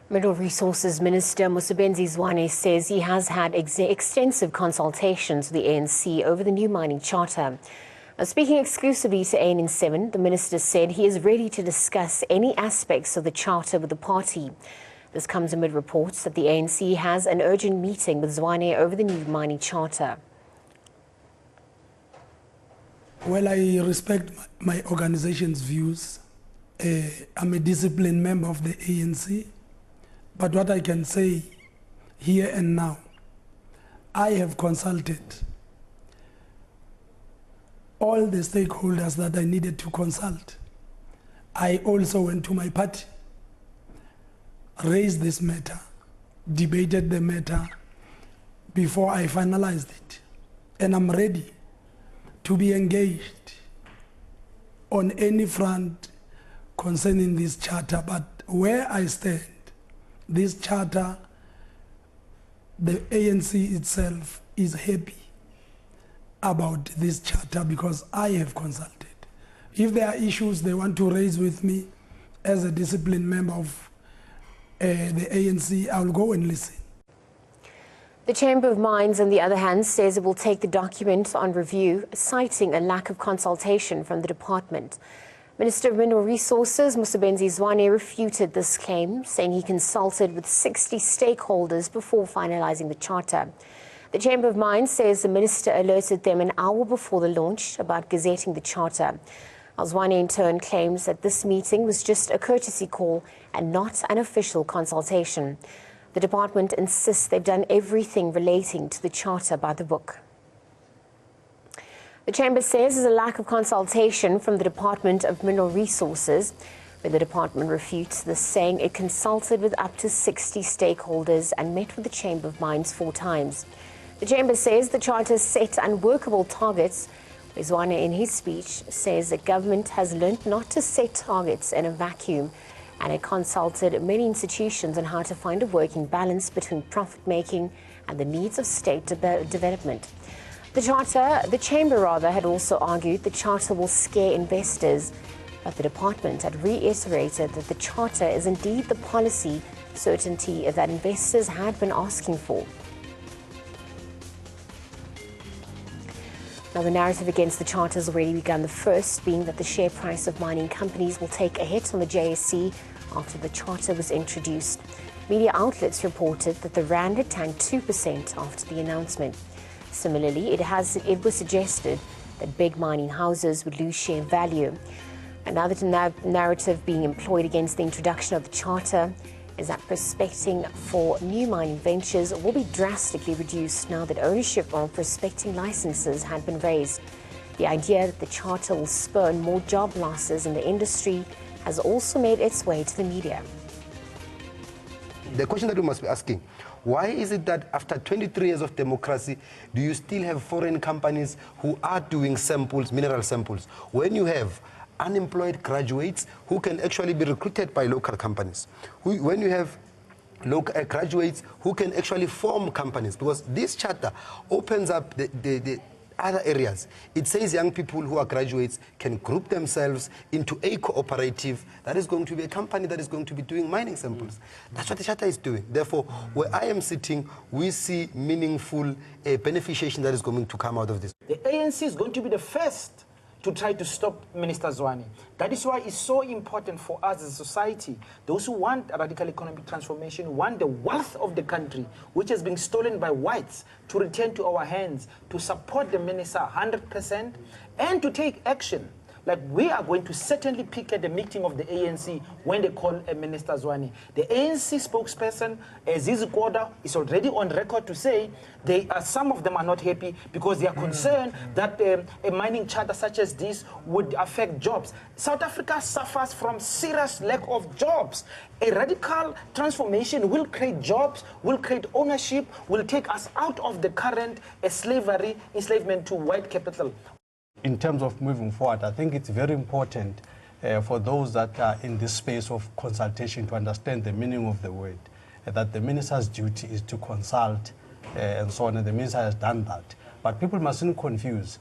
Mineral Resources Minister Zwane says he has had extensive consultations with the ANC over the new mining charter. Speaking exclusively to ANN7, the minister said he is ready to discuss any aspects of the charter with the party. This comes amid reports that the ANC has an urgent meeting with Zwane over the new mining charter. Well, I respect my organization's views. I'm a disciplined member of the ANC. But what I can say here and now, I have consulted all the stakeholders that I needed to consult. I also went to my party, raised this matter, debated the matter before I finalized it. And I'm ready to be engaged on any front concerning this charter. But where I stand, this charter, the ANC itself is happy about this charter because I have consulted. If there are issues they want to raise with me as a disciplined member of the ANC, I'll go and listen. The Chamber of Mines, on the other hand, says it will take the document on review, citing a lack of consultation from the department. Minister of Mineral Resources, Zwane, refuted this claim, saying he consulted with 60 stakeholders before finalizing the charter. The Chamber of Mines says the minister alerted them an hour before the launch about gazetting the charter. Zwane, in turn, claims that this meeting was just a courtesy call and not an official consultation. The department insists they've done everything relating to the charter by the book. The Chamber says there's a lack of consultation from the Department of Mineral Resources, where the department refutes this, saying it consulted with up to 60 stakeholders and met with the Chamber of Mines 4 times. The Chamber says the charter set unworkable targets. Zwane, in his speech, says the government has learnt not to set targets in a vacuum, and it consulted many institutions on how to find a working balance between profit-making and the needs of state development. The Chamber had also argued the charter will scare investors, but the department had reiterated that the charter is indeed the policy certainty that investors had been asking for. Now, the narrative against the charter has already begun, the first being that the share price of mining companies will take a hit on the JSE after the charter was introduced. Media outlets reported that the rand had tanked 2% after the announcement. Similarly, it was suggested that big mining houses would lose share value. Another narrative being employed against the introduction of the charter is that prospecting for new mining ventures will be drastically reduced now that ownership of prospecting licenses had been raised. The idea that the charter will spur more job losses in the industry has also made its way to the media. The question that we must be asking, why is it that after 23 years of democracy, do you still have foreign companies who are doing samples, mineral samples, when you have unemployed graduates who can actually be recruited by local companies, when you have local graduates who can actually form companies? Because this charter opens up the other areas. It says young people who are graduates can group themselves into a cooperative that is going to be a company that is going to be doing mining samples. That's what the charter is doing. Therefore, where I am sitting, we see meaningful beneficiation that is going to come out of this. The ANC is going to be the first to try to stop Minister Zwane. That is why it's so important for us as a society, those who want a radical economic transformation, want the wealth of the country, which has been stolen by whites, to return to our hands, to support the minister 100%, and to take action. Like, we are going to certainly pick at the meeting of the ANC when they call a Minister Zwane. The ANC spokesperson, Zizi Koda, is already on record to say some of them are not happy because they are concerned that a mining charter such as this would affect jobs. South Africa suffers from serious lack of jobs. A radical transformation will create jobs, will create ownership, will take us out of the current slavery, enslavement to white capital. In terms of moving forward, I think it's very important for those that are in this space of consultation to understand the meaning of the word, that the minister's duty is to consult and so on, and the minister has done that. But people mustn't confuse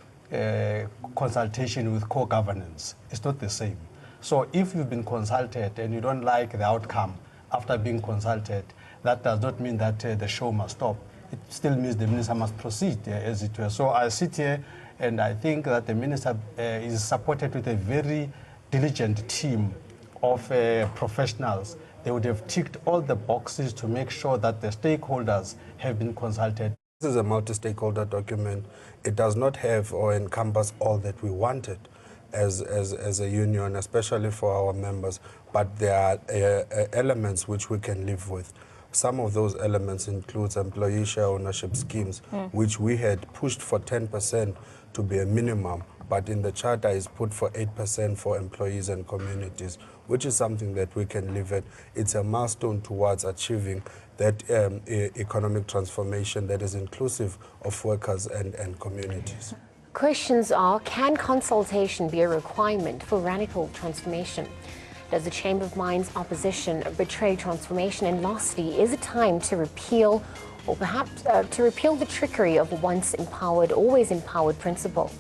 consultation with co-governance. It's not the same. So if you've been consulted and you don't like the outcome, after being consulted, that does not mean that the show must stop. It still means the minister must proceed, as it were. So I sit here and I think that the minister is supported with a very diligent team of professionals. They would have ticked all the boxes to make sure that the stakeholders have been consulted. This is a multi-stakeholder document. It does not have or encompass all that we wanted as a union, especially for our members, but there are elements which we can live with. Some of those elements includes employee share ownership schemes, which we had pushed for 10% to be a minimum, but in the charter is put for 8% for employees and communities, which is something that we can live at. It's a milestone towards achieving that economic transformation that is inclusive of workers and communities. Questions are, can consultation be a requirement for radical transformation? Does the Chamber of Mines opposition betray transformation? And lastly, is it time to repeal or perhaps to repeal the trickery of once empowered, always empowered principle?